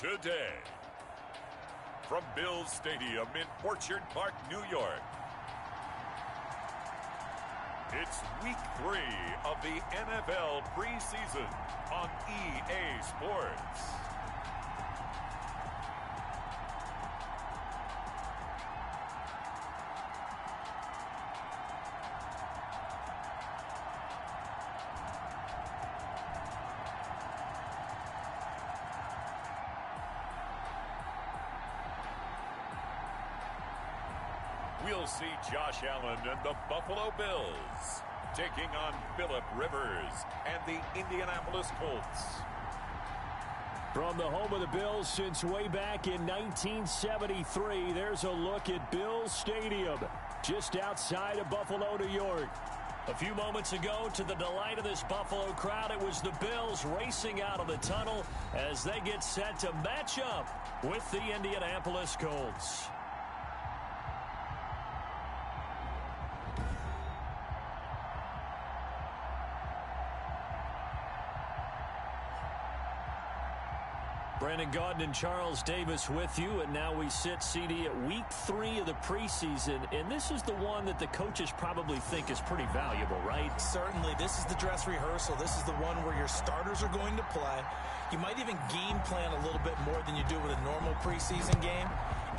today. From Bills Stadium in Orchard Park, New York, it's Week 3 of the NFL preseason on EA Sports. We'll see Josh Allen and the Buffalo Bills taking on Phillip Rivers and the Indianapolis Colts. From the home of the Bills since way back in 1973, there's a look at Bills Stadium, just outside of Buffalo, New York. A few moments ago, to the delight of this Buffalo crowd, it was the Bills racing out of the tunnel as they get set to match up with the Indianapolis Colts. Brandon Gaudin and Charles Davis with you, and now we sit, CD, at Week 3 of the preseason, and this is the one that the coaches probably think is pretty valuable, right? Certainly. This is the dress rehearsal. This is the one where your starters are going to play. You might even game plan a little bit more than you do with a normal preseason game,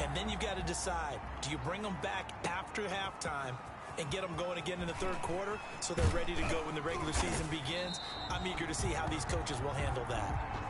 and then you've got to decide, do you bring them back after halftime and get them going again in the third quarter so they're ready to go when the regular season begins? I'm eager to see how these coaches will handle that.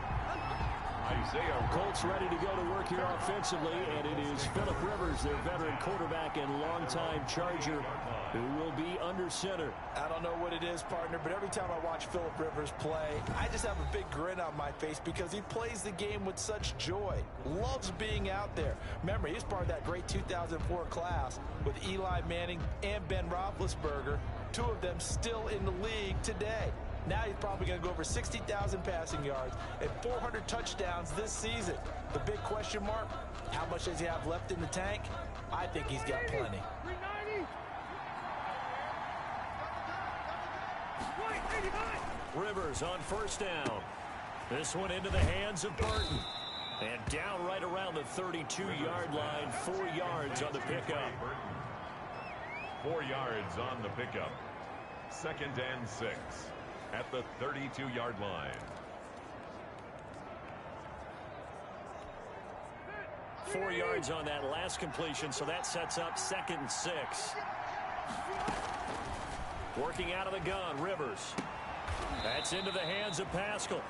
Colts ready to go to work here offensively, and it is Phillip Rivers, their veteran quarterback and longtime Charger, who will be under center. I don't know what it is, partner, but every time I watch Phillip Rivers play, I just have a big grin on my face because he plays the game with such joy, loves being out there. Remember, he's part of that great 2004 class with Eli Manning and Ben Roethlisberger, two of them still in the league today. Now he's probably going to go over 60,000 passing yards and 400 touchdowns this season. The big question mark, how much does he have left in the tank? I think he's got plenty. Rivers on first down. This one into the hands of Burton. And down right around the 32-yard line, 4 yards on the pickup. 4 yards on the pickup. 2nd and 6. At the 32-yard line. 4 yards on that last completion, so that sets up 2nd and 6. Working out of the gun, Rivers. That's into the hands of Pascal.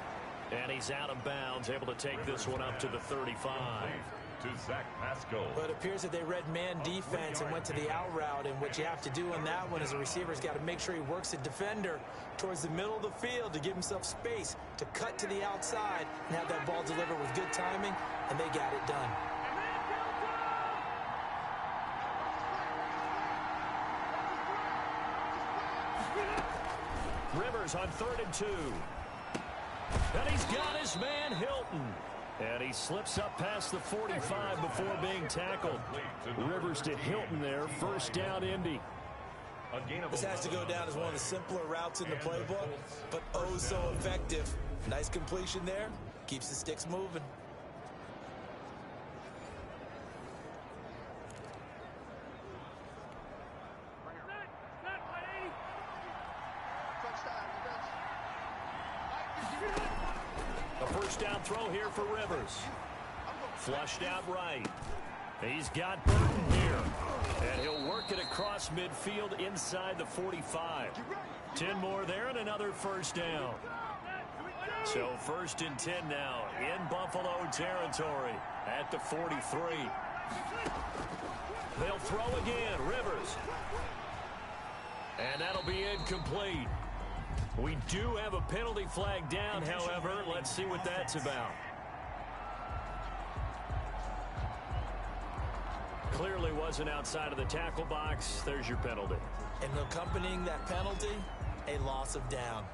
And he's out of bounds, able to take this one up to the 35. To Zach Pascal. But it appears that they read man defense and went to the out route, and what you have to do on that one as a receiver has got to make sure he works the defender towards the middle of the field to give himself space to cut to the outside and have that ball delivered with good timing, and they got it done. Rivers on 3rd and 2. And he's got his man Hilton. And he slips up past the 45 before being tackled. Rivers to Hilton there. First down, Indy. This has to go down as one of the simpler routes in the playbook, but oh so effective. Nice completion there. Keeps the sticks moving. A first down throw here for Rivers. Flushed out right. He's got Burton here. And he'll work it across midfield inside the 45. 10 more there and another first down. So 1st and 10 now in Buffalo territory at the 43. They'll throw again. Rivers. And that'll be incomplete. We do have a penalty flag down, however. Let's see what that's about. Clearly wasn't outside of the tackle box. There's your penalty. And accompanying that penalty, a loss of down.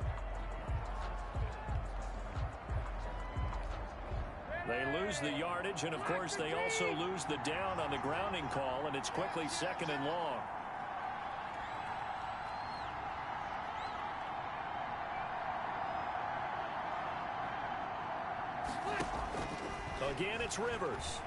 They lose the yardage, and of course they also lose the down on the grounding call, and it's quickly 2nd and long. it's Rivers.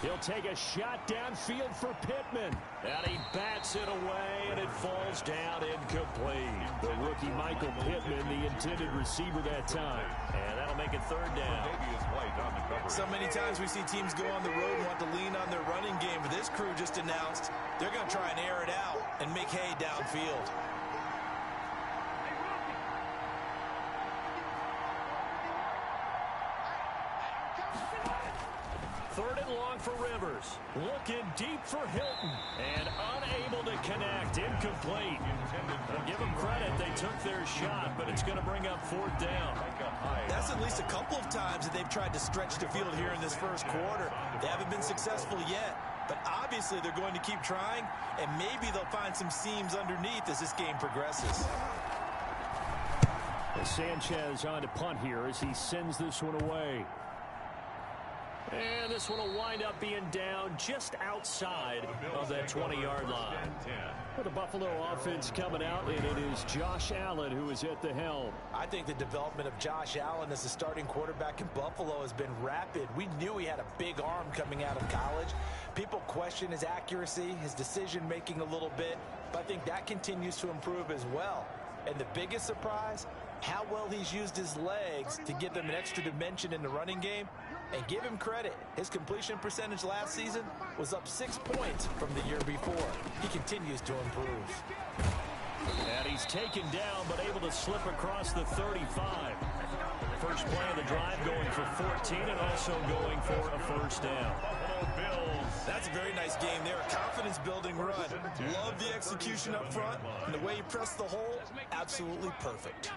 He'll take a shot downfield for Pittman. And he bats it away, and it falls down incomplete. The rookie Michael Pittman, the intended receiver that time. And that'll make it third down. So many times we see teams go on the road and want to lean on their running game, but this crew just announced they're going to try and air it out and make hay downfield. Third and long for Rivers. Looking deep for Hilton. And unable to connect. Incomplete. I'll give them credit. They took their shot, but it's going to bring up fourth down. That's at least a couple of times that they've tried to stretch the field here in this first quarter. They haven't been successful yet, but obviously they're going to keep trying, and maybe they'll find some seams underneath as this game progresses. Sanchez on to punt here as he sends this one away. And this one will wind up being down just outside of that 20-yard line. For the Buffalo offense coming out, and it is Josh Allen who is at the helm. I think the development of Josh Allen as a starting quarterback in Buffalo has been rapid. We knew he had a big arm coming out of college. People question his accuracy, his decision-making a little bit, but I think that continues to improve as well. And the biggest surprise, how well he's used his legs to give them an extra dimension in the running game. And give him credit. His completion percentage last season was up 6 points from the year before. He continues to improve. And he's taken down, but able to slip across the 35. First play of the drive going for 14 and also going for a first down. That's a very nice game there. A confidence-building run. Love the execution up front. And the way he pressed the hole, absolutely perfect.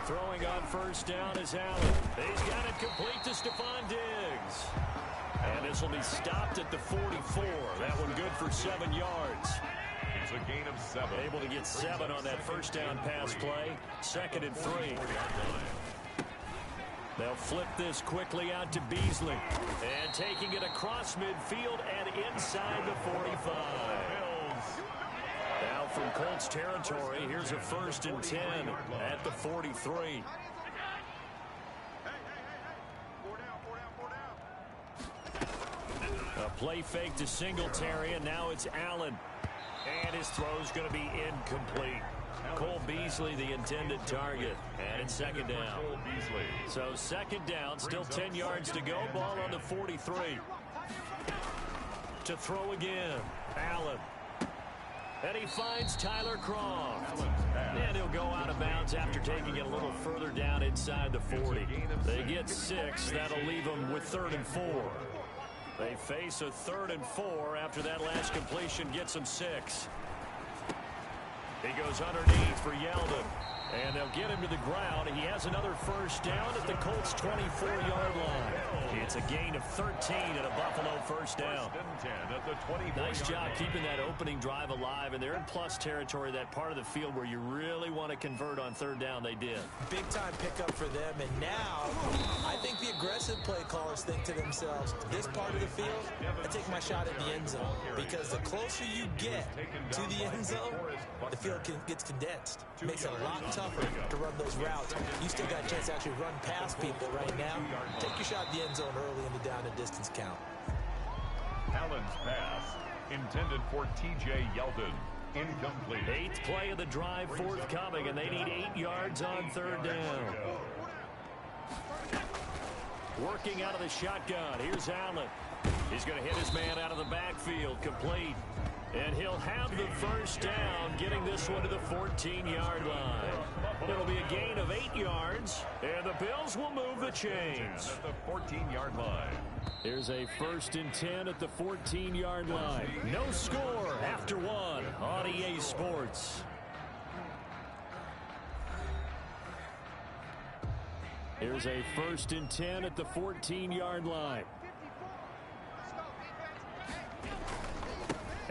Throwing on first down is Allen. He's got it complete to Stephon Diggs. And this will be stopped at the 44. That one good for 7 yards. It's a gain of 7. Able to get 7 on that first down pass play. 2nd and 3. They'll flip this quickly out to Beasley. And taking it across midfield and inside the 45. Now from Colts territory, here's a 1st and 10 at the 43. A play fake to Singletary, and now it's Allen. And his throw's going to be incomplete. Cole Beasley, the intended target. And it's 2nd down. So 2nd down, still 10 yards to go. Ball on the 43. To throw again, Allen. And he finds Tyler Croft. And he'll go out of bounds after taking it a little further down inside the 40. They get 6. That'll leave them with 3rd and 4. They face a 3rd and 4 after that last completion gets them 6. He goes underneath for Yeldon. And they'll get him to the ground. He has another first down at the Colts' 24-yard line. It's a gain of 13 and a Buffalo first down. Nice job keeping that opening drive alive, and they're in plus territory, that part of the field where you really want to convert on 3rd down. They did. Big-time pickup for them, and now I think the aggressive play callers think to themselves, this part of the field, I take my shot at the end zone, because the closer you get to the end zone, the field gets condensed. Makes it a lot tougher to run those routes. You still got a chance to actually run past people right now. Take your shot at the end zone early in the down and distance count. Allen's pass intended for T.J. Yeldon. Incomplete. 8th play of the drive forthcoming, and they need 8 yards on 3rd down. Working out of the shotgun. Here's Allen. He's going to hit his man out of the backfield. Complete. And he'll have the first down, getting this one to the 14-yard line. It'll be a gain of 8 yards, and the Bills will move the chains. At the 14-yard line. Here's a 1st and 10 at the 14-yard line. No score after 1 on EA Sports. Here's a 1st and 10 at the 14-yard line.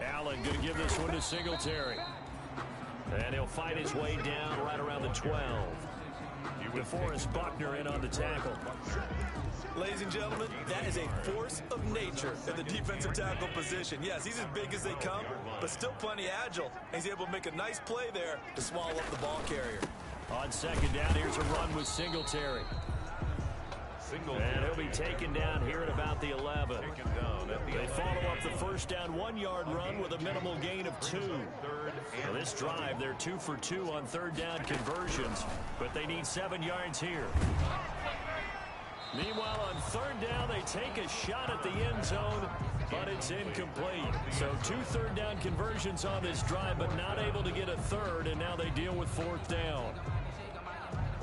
Allen going to give this one to Singletary. And he'll fight his way down right around the 12. DeForest Buckner in on the tackle. Ladies and gentlemen, that is a force of nature in the defensive tackle position. Yes, he's as big as they come, but still plenty agile. He's able to make a nice play there to swallow up the ball carrier. On second down, here's a run with Singletary. And he'll be taken down here at about the 11. They follow up the first down 1-yard run with a minimal gain of 2. For this drive, they're 2 for 2 on third down conversions, but they need 7 yards here. Meanwhile, on third down, they take a shot at the end zone, but it's incomplete. So 2 third down conversions on this drive, but not able to get a third, and now they deal with fourth down.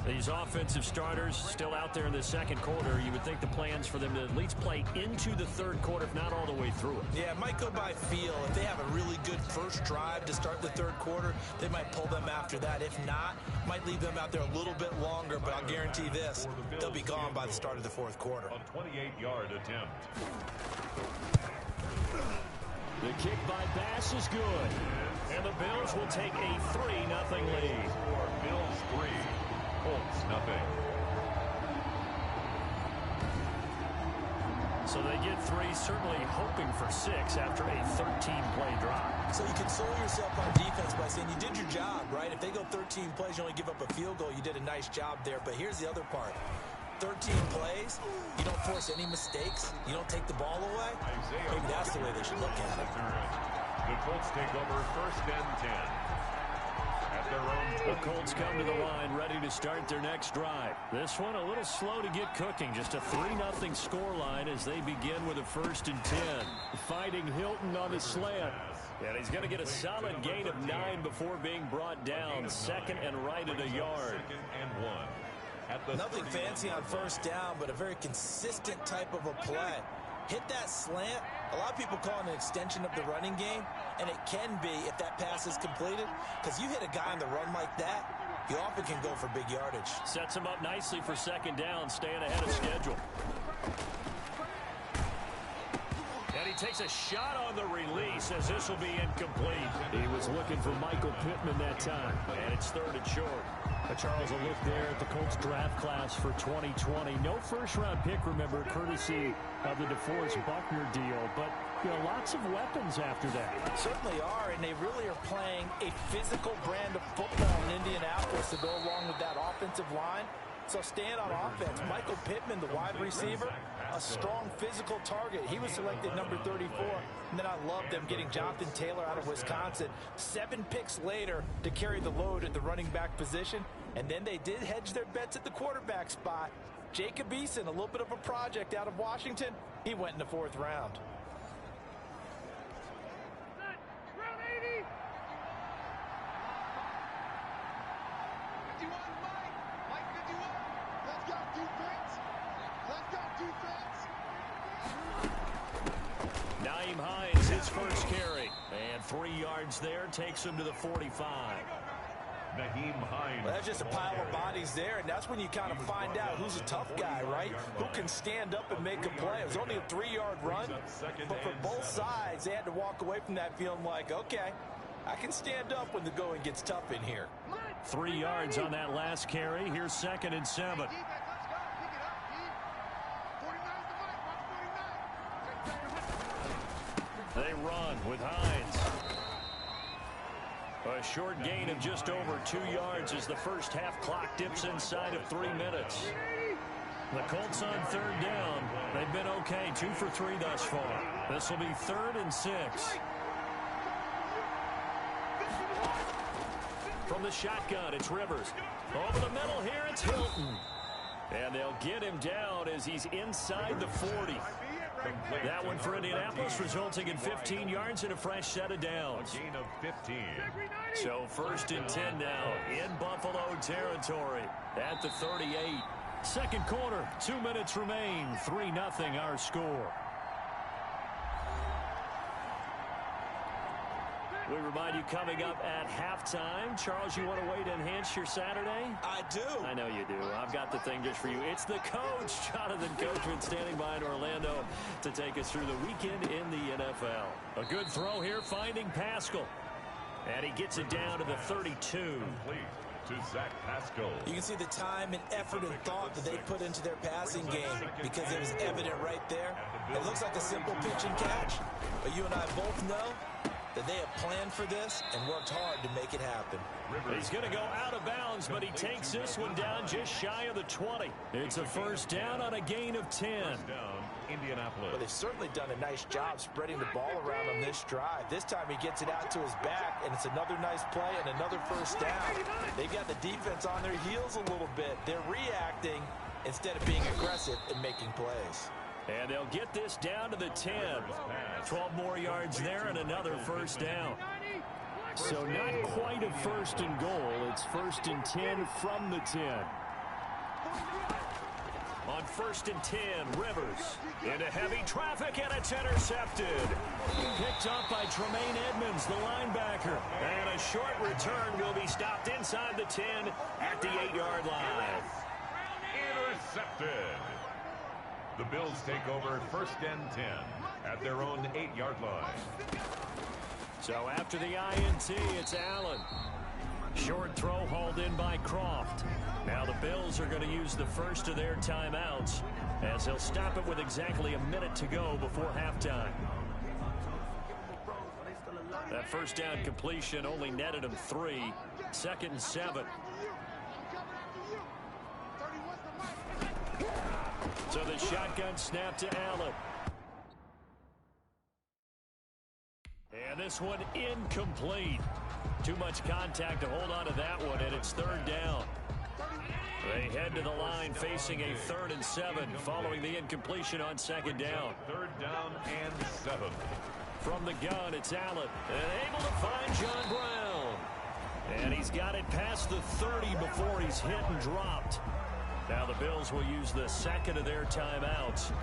These offensive starters still out there in the second quarter. You would think the plans for them to at least play into the third quarter, if not all the way through it. Yeah, it might go by feel. If they have a really good first drive to start the third quarter, they might pull them after that. If not, might leave them out there a little bit longer, but I'll guarantee this, they'll be gone by the start of the fourth quarter. A 28-yard attempt. The kick by Bass is good. And the Bills will take a 3-0 lead. Bills 3. Colts nothing. So they get 3, certainly hoping for 6 after a 13-play drive. So you console yourself on defense by saying you did your job, right? If they go 13 plays, you only give up a field goal, you did a nice job there. But here's the other part. 13 plays, you don't force any mistakes, you don't take the ball away. Maybe that's the way they should look at it. The Colts take over first and 10. The Colts come to the line ready to start their next drive. This one a little slow to get cooking. Just a 3-0 scoreline as they begin with a first and 10. Finding Hilton on the slant. And he's going to get a solid gain of 9 before being brought down. Second and right at a yard. Nothing fancy on first down, but a very consistent type of a play. Hit that slant. A lot of people call it an extension of the running game, and it can be if that pass is completed, because you hit a guy on the run like that, you often can go for big yardage. Sets him up nicely for second down, staying ahead of schedule. And he takes a shot on the release as this will be incomplete. He was looking for Michael Pittman that time, and it's third and short. Charles, a look there at the Colts draft class for 2020. No first-round pick, remember, courtesy of the DeForest Buckner deal. But, you know, lots of weapons after that. Certainly are, and they really are playing a physical brand of football in Indianapolis to go along with that offensive line. So stand on offense. Michael Pittman, the wide receiver, a strong physical target. He was selected number 34. And then I love them getting Jonathan Taylor out of Wisconsin. 7 picks later to carry the load at the running back position. And then they did hedge their bets at the quarterback spot. Jacob Eason, a little bit of a project out of Washington. He went in the 4th round. Naeem Hines, his first carry. And 3 yards there, takes him to the 45. Naeem Hines. Well, that's just a pile of bodies there, and that's when you kind of find out who's a tough guy, right? Who can stand up and make a play. It was only a 3-yard run, but for both sides, they had to walk away from that feeling like, okay, I can stand up when the going gets tough in here. 3 yards on that last carry. Here's 2nd and 7. They run with Hines. A short gain of just over 2 yards as the first half clock dips inside of 3 minutes. The Colts on third down. They've been okay, 2 for 3 thus far. This will be 3rd and 6. From the shotgun, it's Rivers. Over the middle here, it's Hilton. And they'll get him down as he's inside the 40. That one for Indianapolis, resulting in 15 yards and a fresh set of downs. A gain of 15. So 1st and 10 now in Buffalo territory at the 38. Second quarter, 2 minutes remain. 3-0 our score. We remind you coming up at halftime. Charles, you want a way to enhance your Saturday? I do. I know you do. I've got the thing just for you. It's the coach, Jonathan Coachman, standing by in Orlando to take us through the weekend in the NFL. A good throw here, finding Pascal. And he gets it down to the 32. Complete to Zach Pascal. You can see the time and effort and thought that they put into their passing game because it was evident right there. It looks like a simple pitch and catch, but you and I both know that they have planned for this and worked hard to make it happen. He's going to go out of bounds, but he takes this one down just shy of the 20. It's a first down on a gain of 10. Indianapolis. Well, they've certainly done a nice job spreading the ball around on this drive. This time he gets it out to his back, and it's another nice play and another first down. They've got the defense on their heels a little bit. They're reacting instead of being aggressive and making plays. And they'll get this down to the 10. 12 more yards there and another first down. So not quite a first and goal. It's first and 10 from the 10. On first and 10, Rivers into heavy traffic, and it's intercepted. Picked up by Tremaine Edmonds, the linebacker. And a short return will be stopped inside the 10 at the 8-yard line. Intercepted. The Bills take over first and 10 at their own 8-yard line. So after the INT, it's Allen. Short throw hauled in by Croft. Now the Bills are going to use the first of their timeouts as they'll stop it with exactly a minute to go before halftime. That first down completion only netted him 3. Second and 7. So the shotgun snap to Allen. And this one incomplete. Too much contact to hold on to that one, and it's third down. They head to the line facing a 3rd and 7 following the incompletion on second down. 3rd down and 7. From the gun, it's Allen. And able to find John Brown. And he's got it past the 30 before he's hit and dropped. Now the Bills will use the second of their timeouts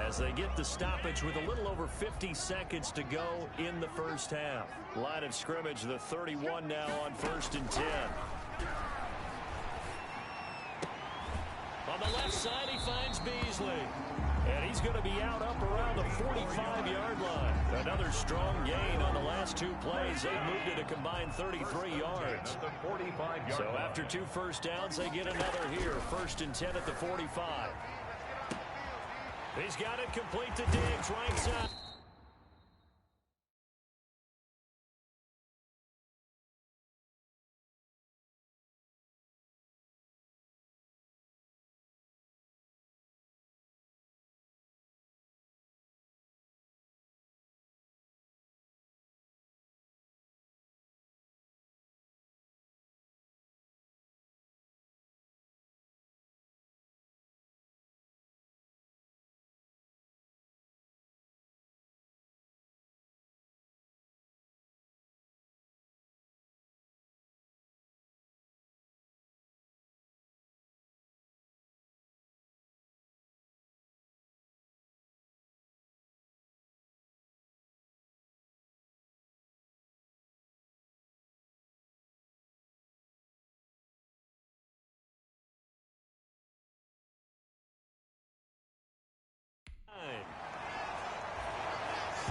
as they get the stoppage with a little over 50 seconds to go in the first half. Line of scrimmage, the 31 now on first and 10. On the left side, he finds Beasley. And he's going to be out up around the 45-yard line. Another strong gain on the last 2 plays. They've moved it a combined 33 yards. So after 2 first downs, they get another here. First and 10 at the 45. He's got it complete to Diggs, right side.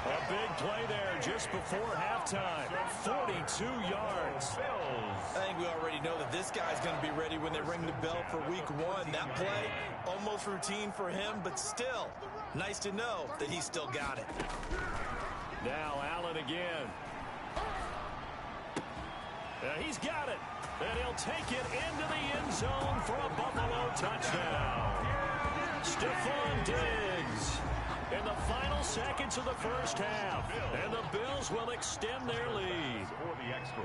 A big play there just before halftime. 42 yards. I think we already know that this guy's going to be ready when they ring the bell for week 1. That play, almost routine for him, but still, nice to know that he's still got it. Now Allen again. He's got it. And he'll take it into the end zone for a Buffalo touchdown. Stephon Diggs in the final seconds of the first half. And the Bills will extend their lead.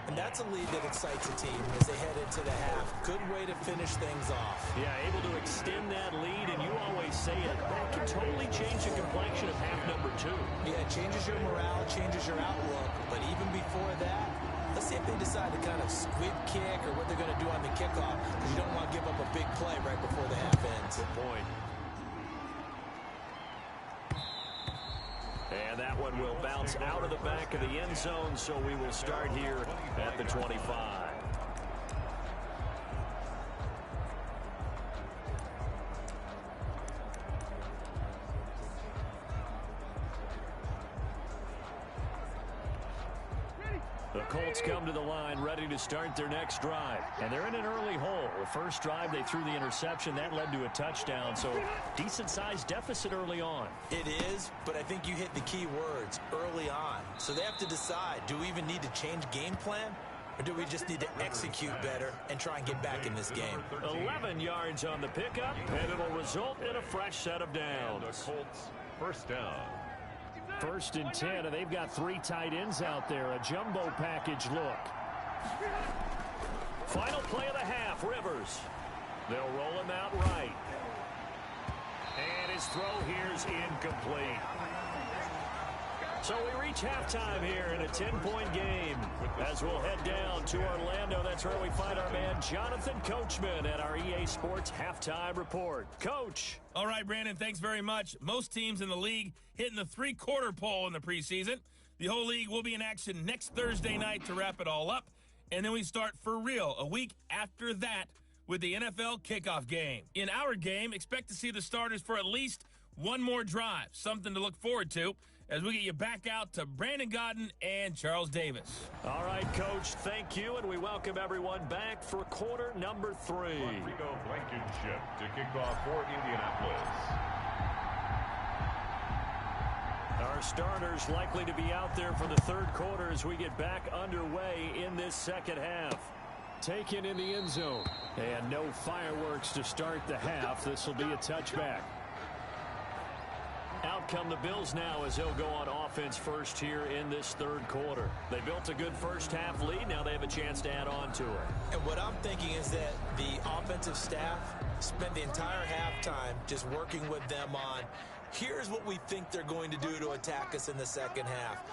And that's a lead that excites a team as they head into the half. Good way to finish things off. Yeah, able to extend that lead, and you always say it, that can totally change the complexion of half number 2. Yeah, it changes your morale, changes your outlook. But even before that, let's see if they decide to kind of squib kick or what they're going to do on the kickoff, because you don't want to give up a big play right before the half ends. Good point. And that one will bounce out of the back of the end zone, so we will start here at the 25. The Colts come to the line ready to start their next drive. And they're in an early hole. The first drive, they threw the interception. That led to a touchdown. So decent-sized deficit early on. It is, but I think you hit the key words, early on. So they have to decide, do we even need to change game plan? Or do we just need to execute better and try and get back in this game? 11 yards on the pickup, and it'll result in a fresh set of downs. The Colts, first down. 1st and 10, and they've got 3 tight ends out there. A jumbo package look. Final play of the half, Rivers. They'll roll him out right. And his throw here's incomplete. So we reach halftime here in a 10-point game. As we'll head down to Orlando, that's where we find our man Jonathan Coachman at our EA Sports Halftime Report. Coach. All right, Brandon, thanks very much. Most teams in the league hitting the three-quarter pole in the preseason. The whole league will be in action next Thursday night to wrap it all up. And then we start for real a week after that with the NFL kickoff game. In our game, expect to see the starters for at least one more drive, something to look forward to as we get you back out to Brandon Godden and Charles Davis. All right, Coach, thank you, and we welcome everyone back for quarter number 3. Rodrigo Blankenship to kick off for Indianapolis. Our starters likely to be out there for the third quarter as we get back underway in this second half. Taken in the end zone, and no fireworks to start the half. This will be a touchback. Out come the Bills now as they'll go on offense first here in this third quarter. They built a good first half lead. Now they have a chance to add on to it. And what I'm thinking is that the offensive staff spent the entire halftime just working with them on, here's what we think they're going to do to attack us in the second half.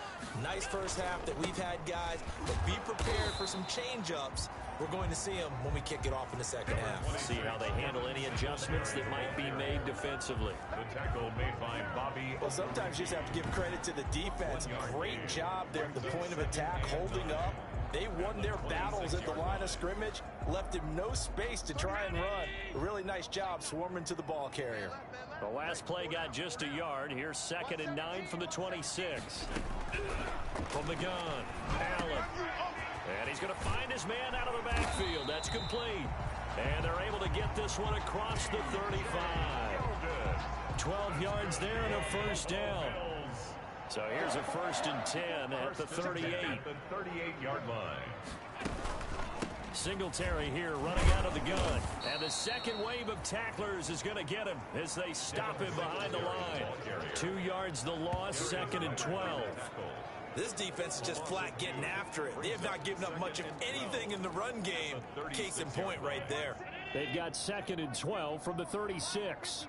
Nice first half that we've had, guys, but be prepared for some change-ups. We're going to see them when we kick it off in the second half. See how they handle any adjustments that might be made defensively. The tackle made by Bobby. Well, sometimes you just have to give credit to the defense. Great job there at the point of attack, holding up. They won their battles at the line of scrimmage, left him no space to try and run. A really nice job swarming to the ball carrier. The last play got just a yard. Here's 2nd and 9 from the 26. From the gun, Allen. And he's going to find his man out of the backfield. That's complete. And they're able to get this one across the 35. 12 yards there and a first down. So here's a 1st and 10 at the 38. The 38-yard line. Singletary here running out of the gun. And the second wave of tacklers is going to get him as they stop him behind the line. 2 yards the loss, 2nd and 12. This defense is just flat getting after it. They have not given up much of anything in the run game. Case in point right there. They've got 2nd and 12 from the 36.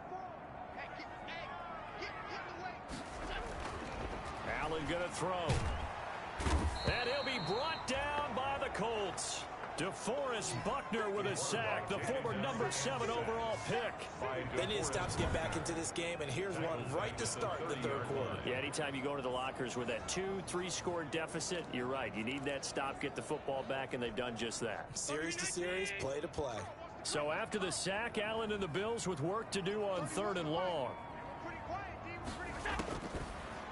Allen going to throw. And he'll be brought down by the Colts. DeForest Buckner with a sack, the former number 7 overall pick. They need to stop to get back into this game, and here's one right to start the third quarter. Yeah, anytime you go to the lockers with that 2-3 score deficit, you're right. You need that stop, get the football back, and they've done just that. Series to series, play to play. So after the sack, Allen and the Bills with work to do on 3rd and long.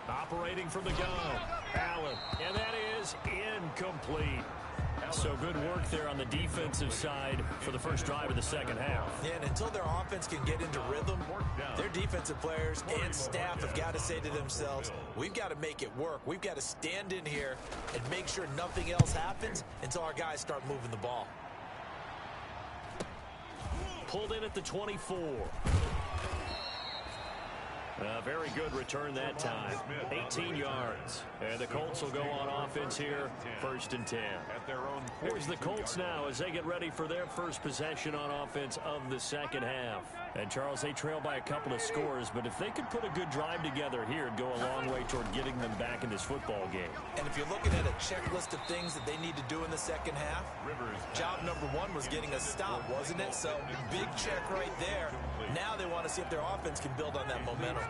Operating from the gun, Allen, and that is incomplete. So good work there on the defensive side for the first drive of the second half. Yeah, and until their offense can get into rhythm, their defensive players and staff have got to say to themselves, we've got to make it work. We've got to stand in here and make sure nothing else happens until our guys start moving the ball. Pulled in at the 24. Very good return that time. 18 yards. And the Colts will go on offense here. 1st and 10. Here's the Colts now as they get ready for their first possession on offense of the second half. And, Charles, they trail by a couple of scores, but if they could put a good drive together here, it'd go a long way toward getting them back in this football game. And if you're looking at a checklist of things that they need to do in the second half, job number 1 was getting a stop, wasn't it? So, big check right there. Now they want to see if their offense can build on that momentum.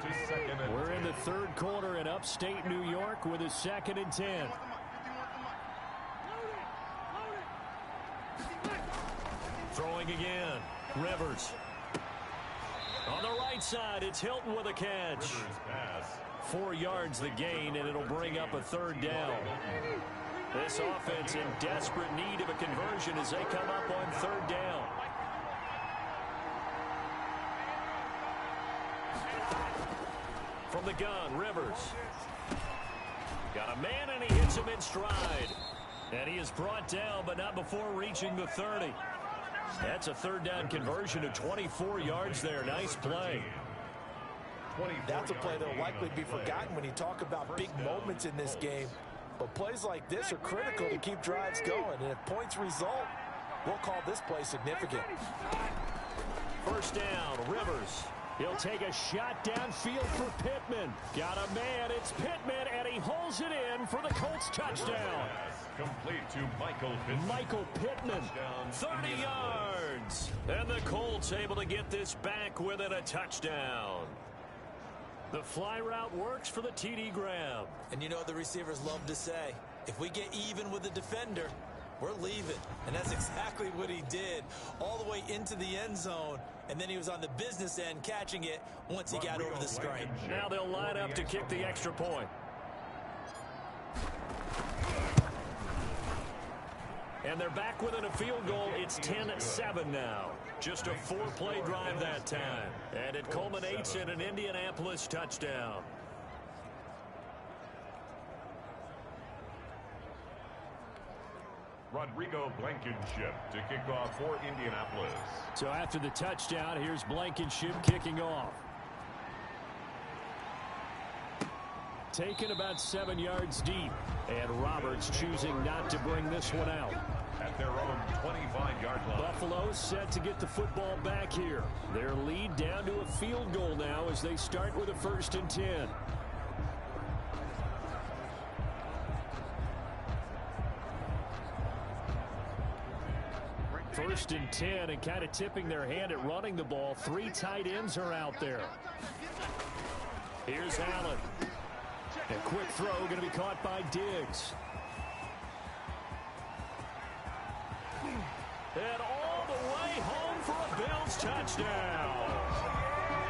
We're in the third quarter in upstate New York with a 2nd and 10. Throwing again. Rivers. On the right side, it's Hilton with a catch. 4 yards the gain, and it'll bring up a 3rd down. This offense in desperate need of a conversion as they come up on third down. From the gun, Rivers. Got a man, and he hits him in stride. And he is brought down, but not before reaching the 30. That's a third down conversion of 24 yards there. Nice play. That's a play that will likely be forgotten when you talk about big moments in this game. But plays like this are critical to keep drives going. And if points result, we'll call this play significant. First down, Rivers. He'll take a shot downfield for Pittman. Got a man, it's Pittman, and he holds it in for the Colts touchdown. Complete to Michael Pittman, 30 yards. And the Colts able to get this back within a touchdown. The fly route works for the TD grab. And you know the receivers love to say, if we get even with the defender, we're leaving. And that's exactly what he did, all the way into the end zone. And then he was on the business end catching it once he got over the screen. Now they'll line up to kick the extra point. And they're back within a field goal. It's 10-7 now. Just a 4-play drive that time. And it culminates in an Indianapolis touchdown. Rodrigo Blankenship to kick off for Indianapolis. So after the touchdown, here's Blankenship kicking off. Taken about 7 yards deep. And Roberts choosing not to bring this one out. At their own 25-yard line. Buffalo set to get the football back here. Their lead down to a field goal now as they start with a 1st and 10. First and 10, and kind of tipping their hand at running the ball. 3 tight ends are out there. Here's Allen. A quick throw going to be caught by Diggs. And all the way home for a Bills touchdown.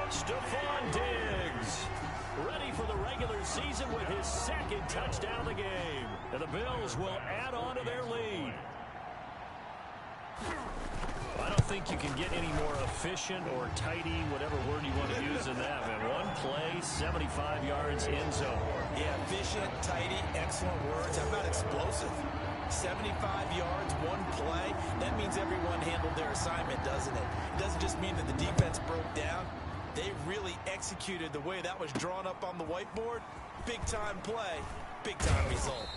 Stephon Diggs ready for the regular season with his 2nd touchdown of the game. And the Bills will add on to their lead. I don't think you can get any more efficient or tidy, whatever word you want to use in that, man. One play, 75 yards, end zone. Yeah, efficient, tidy, excellent words. How about explosive? 75 yards, one play. That means everyone handled their assignment, doesn't it? It doesn't just mean that the defense broke down. They really executed the way that was drawn up on the whiteboard. Big-time play, big-time result.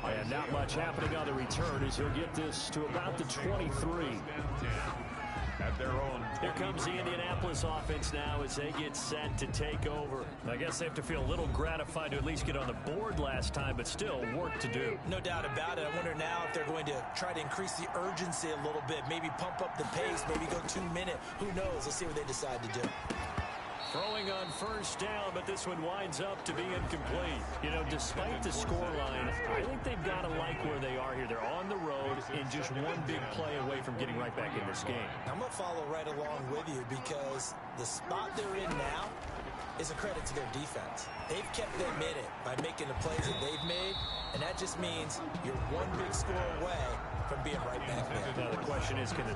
And not much happening on the return as he'll get this to about the 23. At their own. Here comes the Indianapolis offense now as they get set to take over. I guess they have to feel a little gratified to at least get on the board last time, but still work to do. No doubt about it. I wonder now if they're going to try to increase the urgency a little bit, maybe pump up the pace, maybe go 2-minute. Who knows? Let's see what they decide to do. Throwing on first down, but this one winds up to be incomplete. You know, despite the scoreline, I think they've got to like where they are here. They're on the road and just one big play away from getting right back in this game. I'm going to follow right along with you because the spot they're in now is a credit to their defense. They've kept them in it by making the plays that they've made, and that just means you're one big score away from being right back there. Now the question is, can it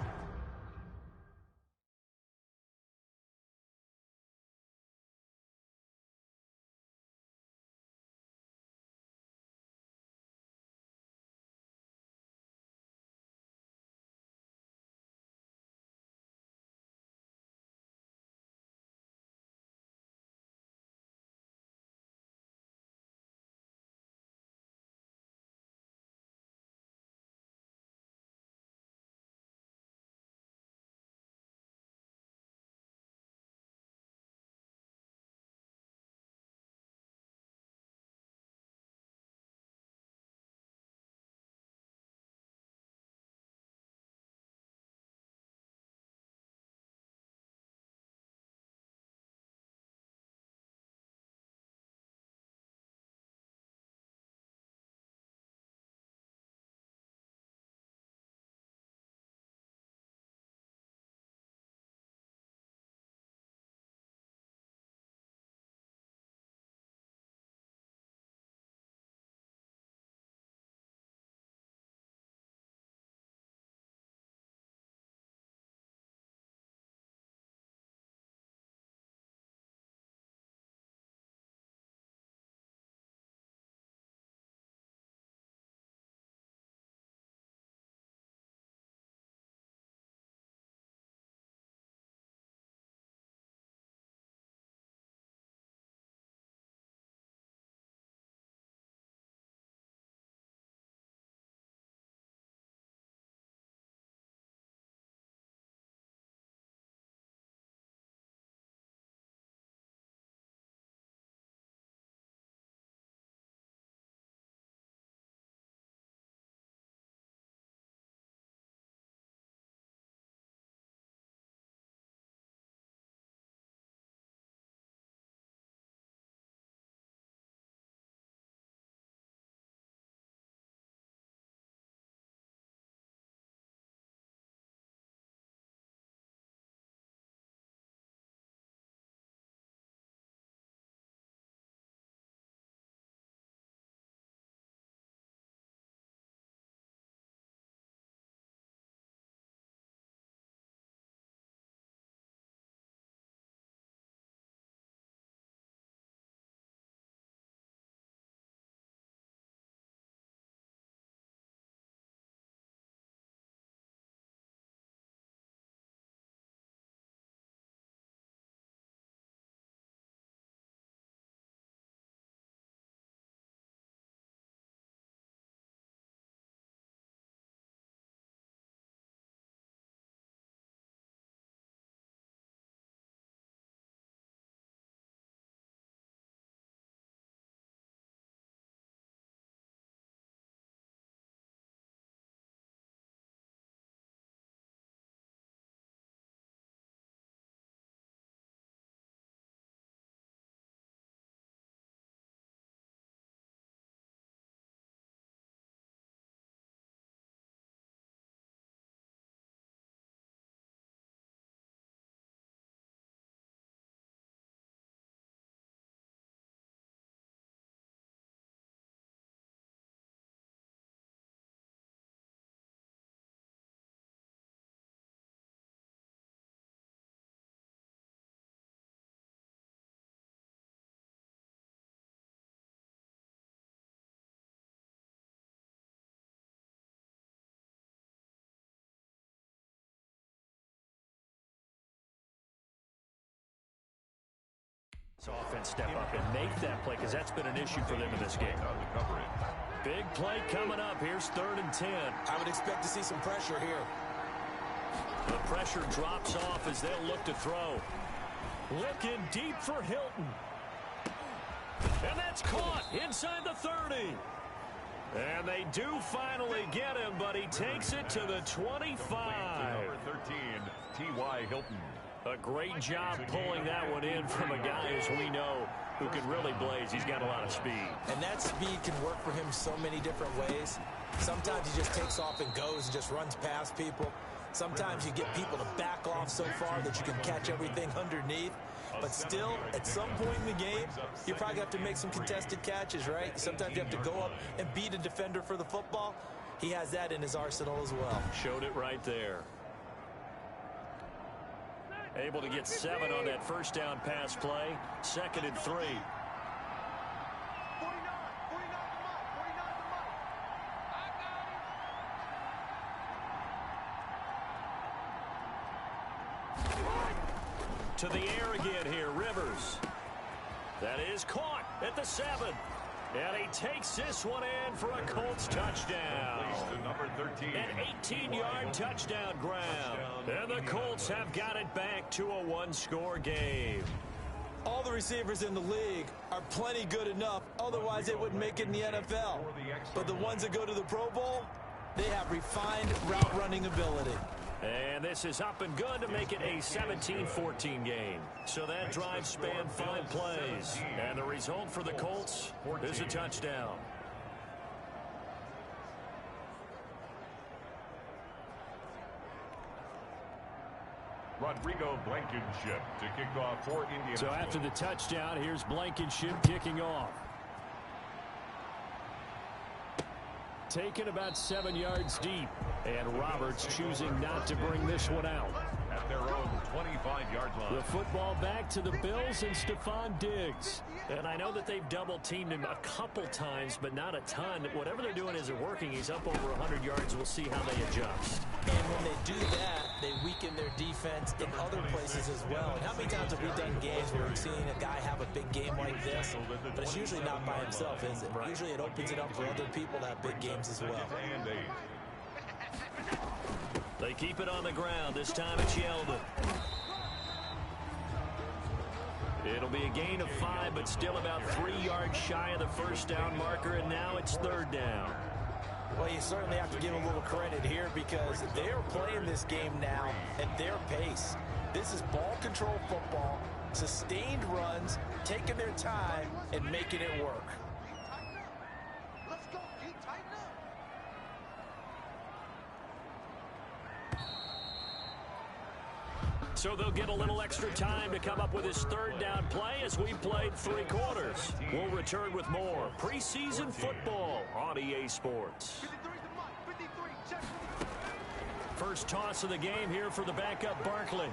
Offense step up and make that play because that's been an issue for them in this game. Big play coming up. Here's 3rd and 10. I would expect to see some pressure here. The pressure drops off as they'll look to throw. Looking deep for Hilton. And that's caught inside the 30. And they do finally get him, but he takes it to the 25. Number 13, T.Y. Hilton. A great job pulling that one in from a guy, as we know, who can really blaze. He's got a lot of speed. And that speed can work for him so many different ways. Sometimes he just takes off and goes and just runs past people. Sometimes you get people to back off so far that you can catch everything underneath. But still, at some point in the game, you probably have to make some contested catches, right? Sometimes you have to go up and beat a defender for the football. He has that in his arsenal as well. Showed it right there. Able to get 7 on that first down pass play. 2nd and 3. To the air again here, Rivers. That is caught at the 7. And he takes this one in for a Colts touchdown. Number 13. An 18-yard touchdown grab. And the Colts have got it back to a 1-score game. All the receivers in the league are plenty good enough. Otherwise, they wouldn't make it in the NFL. But the ones that go to the Pro Bowl, they have refined route running ability. And this is up and good to make it a 17-14 game. So that drive spanned 5 plays. And the result for the Colts is a touchdown. Rodrigo Blankenship to kick off for Indianapolis. So after the touchdown, here's Blankenship kicking off. Taken about 7 yards deep. And Roberts choosing not to bring this one out. At their own 25-yard line. The football back to the Bills and Stephon Diggs. And I know that they've double-teamed him a couple times, but not a ton. Whatever they're doing isn't working. He's up over 100 yards. We'll see how they adjust. And when they do that, they weaken their defense in other places as well. And how many times have we done games where we've seen a guy have a big game like this, but it's usually not by himself, is it? Usually it opens it up for other people to have big games as well. They keep it on the ground. This time it's Yeldon. It'll be a gain of 5, but still about 3 yards shy of the first down marker, and now it's 3rd down. Well, you certainly have to give a little credit here because they're playing this game now at their pace. This is ball control football, sustained runs, taking their time, and making it work. So they'll get a little extra time to come up with his 3rd down play as we played 3 quarters. We'll return with more preseason football on EA Sports. First toss of the game here for the backup Barkley.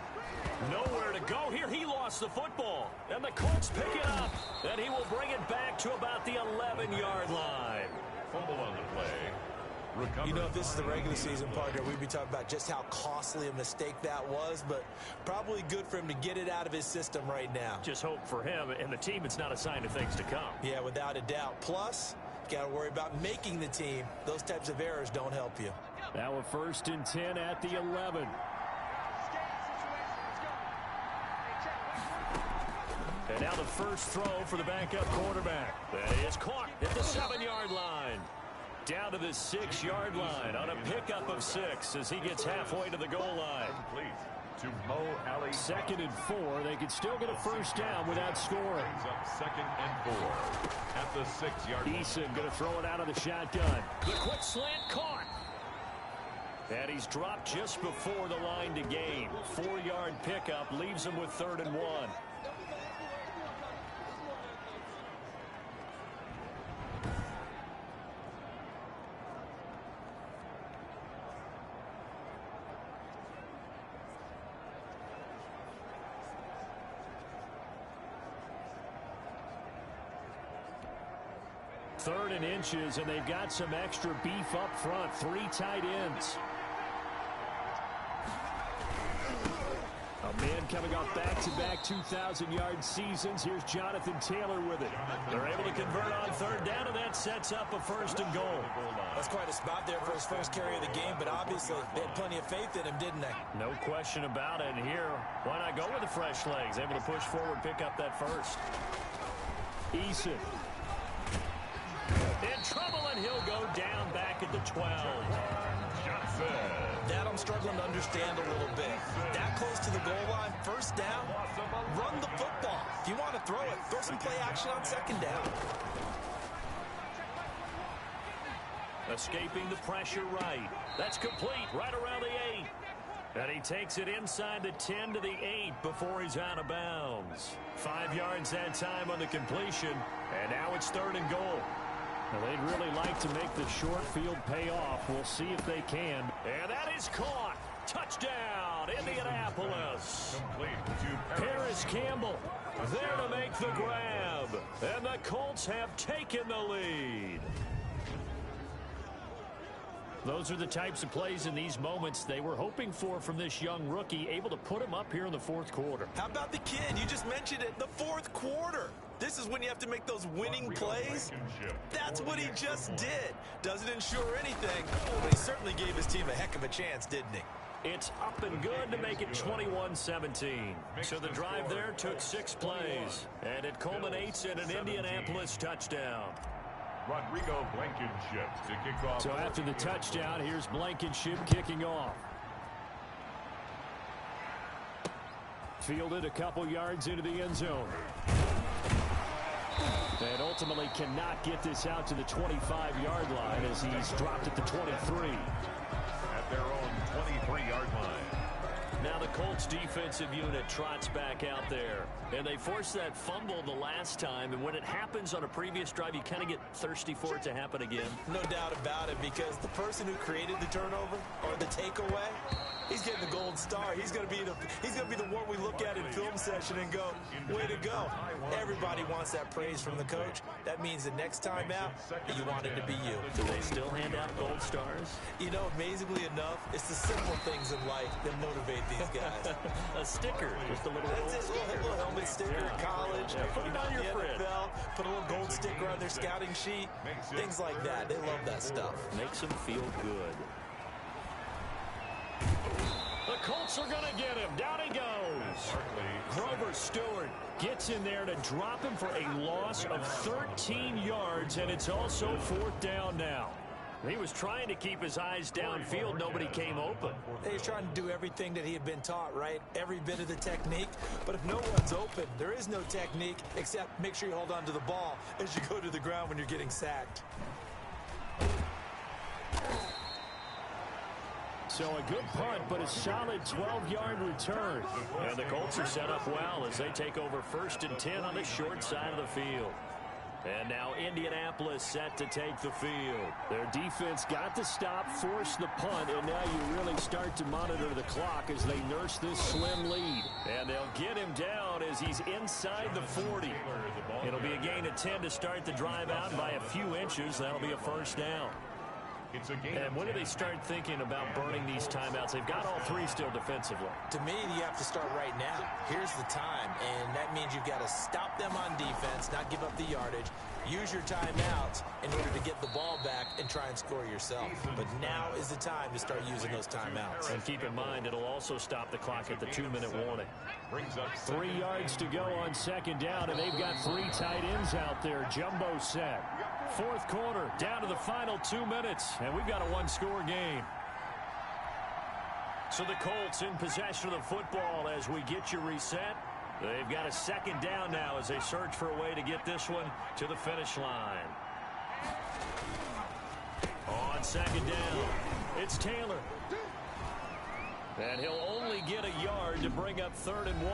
Nowhere to go here. He lost the football. And the Colts pick it up. And he will bring it back to about the 11-yard line. Fumble on the play. Recovered. You know, if this is the regular season, partner, we'd be talking about just how costly a mistake that was, but probably good for him to get it out of his system right now. Just hope for him and the team it's not a sign of things to come. Yeah, without a doubt. Plus, you got to worry about making the team. Those types of errors don't help you. Now a 1st and 10 at the 11. And now the first throw for the backup quarterback. That is caught at the 7-yard line. Down to the 6-yard line on a pickup of 6 as he gets halfway to the goal line. To Mo Alley. 2nd and 4. They could still get a first down without scoring. Up 2nd and 4 at the 6-yard line. Eason going to throw it out of the shotgun. The quick slant caught. And he's dropped just before the line to gain. 4-yard pickup leaves him with 3rd and 1. Third and inches, and they've got some extra beef up front. 3 tight ends. A man coming off back-to-back 2,000-yard seasons. Here's Jonathan Taylor with it. They're able to convert on third down, and that sets up a first and goal. That's quite a spot there for his first carry of the game, but obviously they had plenty of faith in him, didn't they? No question about it. And here, why not go with the fresh legs? Able to push forward, pick up that first. Eason. In trouble, and he'll go down back at the 12. That I'm struggling to understand a little bit. That close to the goal line, first down, run the football. If you want to throw it, throw some play action on second down. Escaping the pressure right. That's complete right around the 8. And he takes it inside the 10 to the 8 before he's out of bounds. 5 yards that time on the completion. And now it's third and goal. Now they'd really like to make the short field pay off. We'll see if they can. And that is caught. Touchdown, Indianapolis. Paris Campbell there to make the grab. And the Colts have taken the lead. Those are the types of plays in these moments they were hoping for from this young rookie, able to put him up here in the fourth quarter. How about the kid? You just mentioned it, the fourth quarter. This is when you have to make those winning plays. That's what he just did. Doesn't ensure anything, but he certainly gave his team a heck of a chance, didn't he? It's up and good to make it 21-17. So the drive there took 6 plays, and it culminates in an Indianapolis touchdown. Rodrigo Blankenship to kick off. So after the touchdown, here's Blankenship kicking off. Fielded a couple yards into the end zone. And ultimately cannot get this out to the 25-yard line as he's dropped at the 23. At their own 23-yard line. Now the Colts defensive unit trots back out there. And they forced that fumble the last time. And when it happens on a previous drive, you kind of get thirsty for it to happen again. No doubt about it, because the person who created the turnover or the takeaway, he's getting the gold star. He's going to be the one we look at in film session and go, way to go. Everybody wants that praise from the coach. That means the next time out, you want it to be you. Do they still hand out gold stars? You know, amazingly enough, it's the simple things in life that motivate these guys. A sticker, just a little gold sticker. A little helmet sticker in college. Yeah, put it on your fridge. NFL, put a little gold sticker on their scouting sheet. Things like that. They love that stuff. Makes them feel good. The Colts are going to get him. Down he goes. Grover Stewart gets in there to drop him for a loss of 13 yards, and it's also fourth down now. He was trying to keep his eyes downfield. Nobody came open. He was trying to do everything that he had been taught, right? Every bit of the technique. But if no one's open, there is no technique except make sure you hold on to the ball as you go to the ground when you're getting sacked. So a good punt, but a solid 12-yard return. And the Colts are set up well as they take over 1st and 10 on the short side of the field. And now Indianapolis set to take the field. Their defense got the stop, forced the punt, and now you really start to monitor the clock as they nurse this slim lead. And they'll get him down as he's inside the 40. It'll be a gain of 10 to start the drive out by a few inches. That'll be a first down. And when do they start thinking about burning these timeouts? They've got all 3 still defensively. To me, you have to start right now. Here's the time, and that means you've got to stop them on defense, not give up the yardage, use your timeouts in order to get the ball back and try and score yourself. But now is the time to start using those timeouts. And keep in mind, it'll also stop the clock at the 2-minute warning. 3 yards to go on second down, and they've got 3 tight ends out there. Jumbo set. Fourth quarter, down to the final 2 minutes, and we've got a 1-score game. So the Colts in possession of the football as we get you reset. They've got a second down now as they search for a way to get this one to the finish line. On second down, it's Taylor. And he'll only get a yard to bring up 3rd and 1.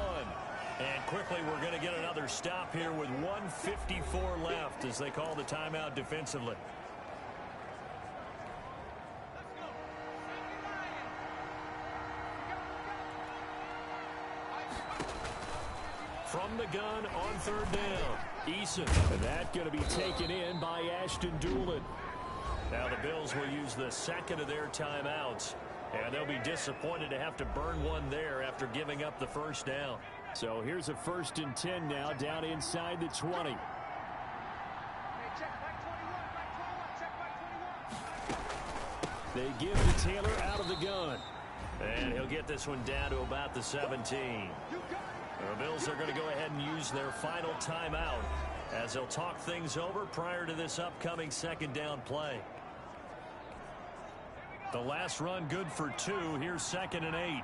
And quickly, we're going to get another stop here with 1:54 left as they call the timeout defensively. From the gun on 3rd down, Eason. And that going to be taken in by Ashton Doolin. Now the Bills will use the second of their timeouts And they'll be disappointed to have to burn one there after giving up the first down. So here's a 1st and 10 now down inside the 20. They give to Taylor out of the gun. And he'll get this one down to about the 17. The Bills are going to go ahead and use their final timeout as they'll talk things over prior to this upcoming 2nd down play. The last run good for 2. Here's 2nd and 8.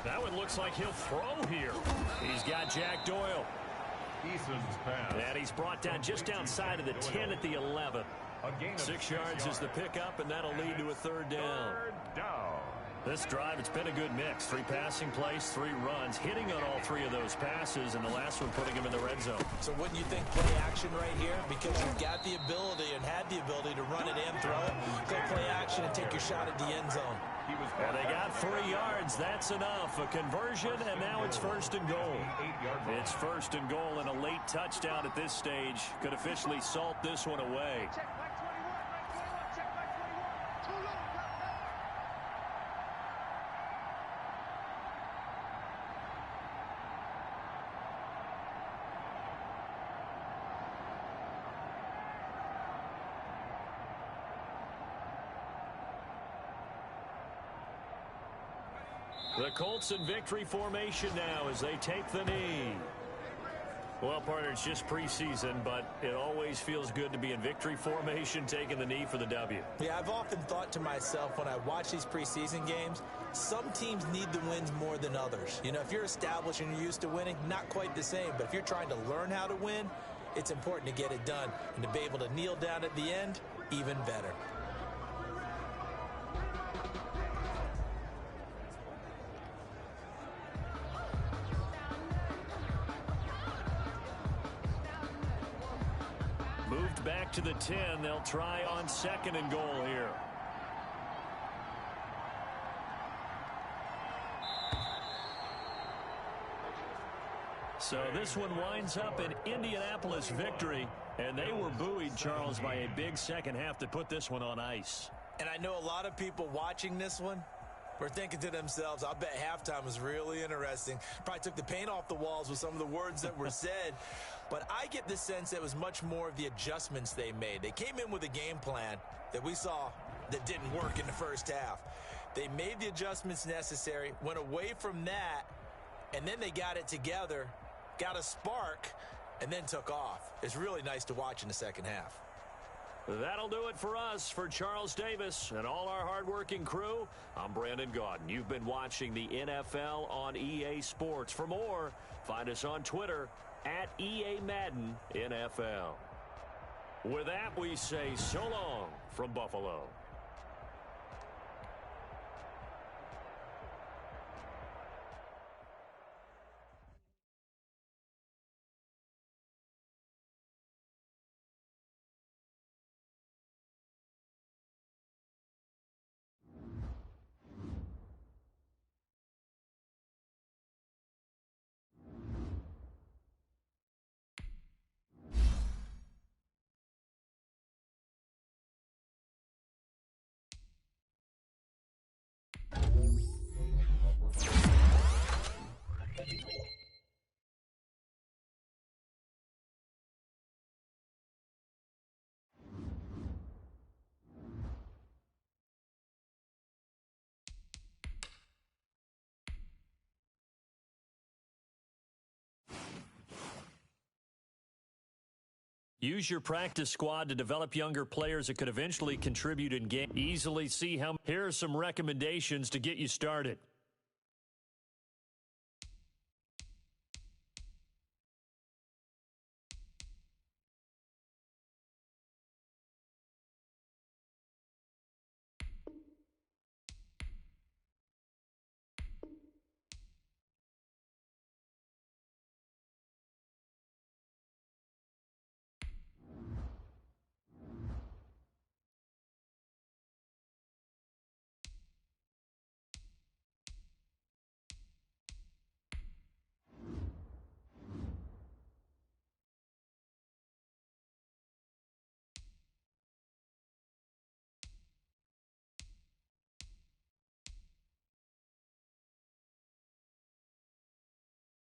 That one looks like he'll throw here. He's got Jack Doyle. And he's brought down just outside of the 10 at the 11. 6 yards is the pickup, and that'll lead to a 3rd down. This drive, it's been a good mix. 3 passing plays, 3 runs, hitting on all 3 of those passes, and the last one putting him in the red zone. So wouldn't you think play action right here? Because you've got the ability and had the ability to run it and throw it. Go play action and take your shot at the end zone. And they got 3 yards. That's enough. A conversion, and now it's 1st and goal. It's 1st and goal, and a late touchdown at this stage could officially salt this one away. The Colts in victory formation now as they take the knee. Well, partner, it's just preseason, but it always feels good to be in victory formation, taking the knee for the W. Yeah, I've often thought to myself when I watch these preseason games, some teams need the wins more than others. You know, if you're established and you're used to winning, not quite the same. But if you're trying to learn how to win, it's important to get it done. And to be able to kneel down at the end, even better. Moved back to the 10. They'll try on 2nd and goal here. So this one winds up an Indianapolis victory, and they were buoyed, Charles, by a big second half to put this one on ice. And I know a lot of people watching this one were thinking to themselves, I bet halftime was really interesting. Probably took the paint off the walls with some of the words that were said. But I get the sense it was much more of the adjustments they made. They came in with a game plan that we saw that didn't work in the first half. They made the adjustments necessary, went away from that, and then they got it together, got a spark, and then took off. It's really nice to watch in the second half. That'll do it for us. For Charles Davis and all our hardworking crew, I'm Brandon Gaudin. You've been watching the NFL on EA Sports. For more, find us on Twitter at EA Madden NFL. With that, we say so long from Buffalo. Use your practice squad to develop younger players that could eventually contribute in game. Easily see how. Here are some recommendations to get you started.